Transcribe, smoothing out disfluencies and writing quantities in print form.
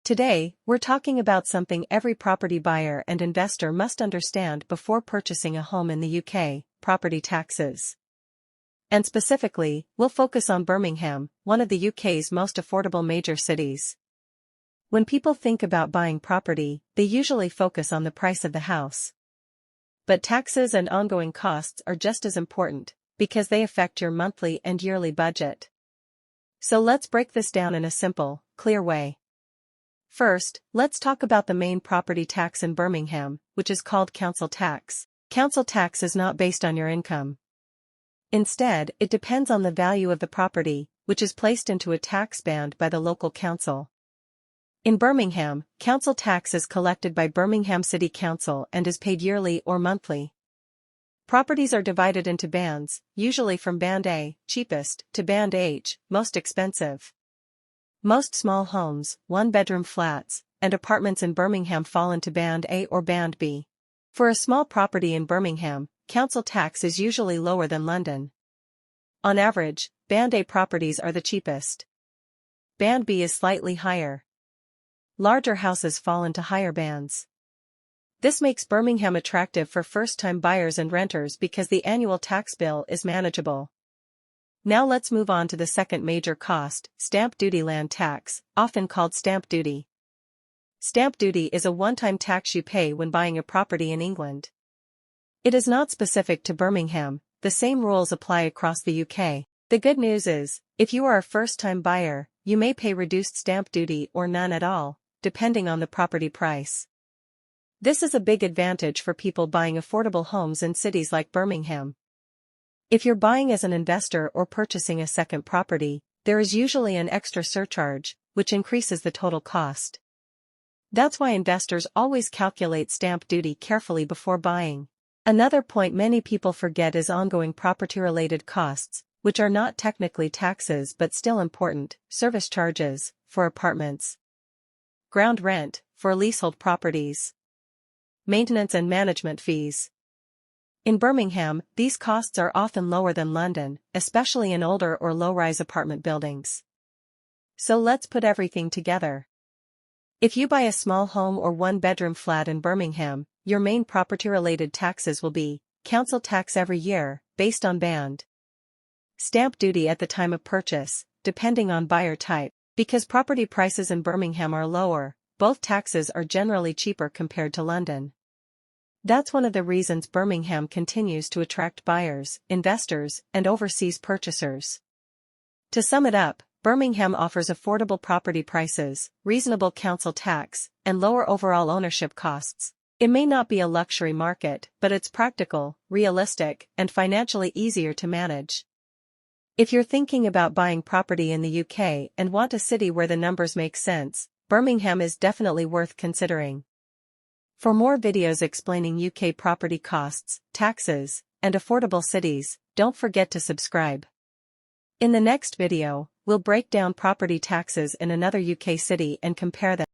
Today, we're talking about something every property buyer and investor must understand before purchasing a home in the UK, property taxes. And specifically, we'll focus on Birmingham, one of the UK's most affordable major cities. When people think about buying property, they usually focus on the price of the house. But taxes and ongoing costs are just as important, because they affect your monthly and yearly budget. So let's break this down in a simple, clear way. First, let's talk about the main property tax in Birmingham, which is called council tax. Council tax is not based on your income. Instead, it depends on the value of the property, which is placed into a tax band by the local council. In Birmingham, council tax is collected by Birmingham City Council and is paid yearly or monthly. Properties are divided into bands, usually from Band A, cheapest, to Band H, most expensive. Most small homes, one-bedroom flats, and apartments in Birmingham fall into Band A or Band B. For a small property in Birmingham, council tax is usually lower than London. On average, Band A properties are the cheapest. Band B is slightly higher. Larger houses fall into higher bands. This makes Birmingham attractive for first-time buyers and renters because the annual tax bill is manageable. Now let's move on to the second major cost, stamp duty, land tax, often called stamp duty. Stamp duty is a one-time tax you pay when buying a property in England. It is not specific to Birmingham, the same rules apply across the UK. The good news is, if you are a first-time buyer, you may pay reduced stamp duty or none at all, depending on the property price. This is a big advantage for people buying affordable homes in cities like Birmingham. If you're buying as an investor or purchasing a second property, there is usually an extra surcharge, which increases the total cost. That's why investors always calculate stamp duty carefully before buying. Another point many people forget is ongoing property-related costs, which are not technically taxes but still important: service charges, for apartments, ground rent, for leasehold properties, maintenance and management fees. In Birmingham, these costs are often lower than London, especially in older or low-rise apartment buildings. So let's put everything together. If you buy a small home or one-bedroom flat in Birmingham, your main property-related taxes will be council tax every year, based on band, stamp duty at the time of purchase, depending on buyer type. Because property prices in Birmingham are lower, both taxes are generally cheaper compared to London. That's one of the reasons Birmingham continues to attract buyers, investors, and overseas purchasers. To sum it up, Birmingham offers affordable property prices, reasonable council tax, and lower overall ownership costs. It may not be a luxury market, but it's practical, realistic, and financially easier to manage. If you're thinking about buying property in the UK and want a city where the numbers make sense, Birmingham is definitely worth considering. For more videos explaining UK property costs, taxes, and affordable cities, don't forget to subscribe. In the next video, we'll break down property taxes in another UK city and compare them.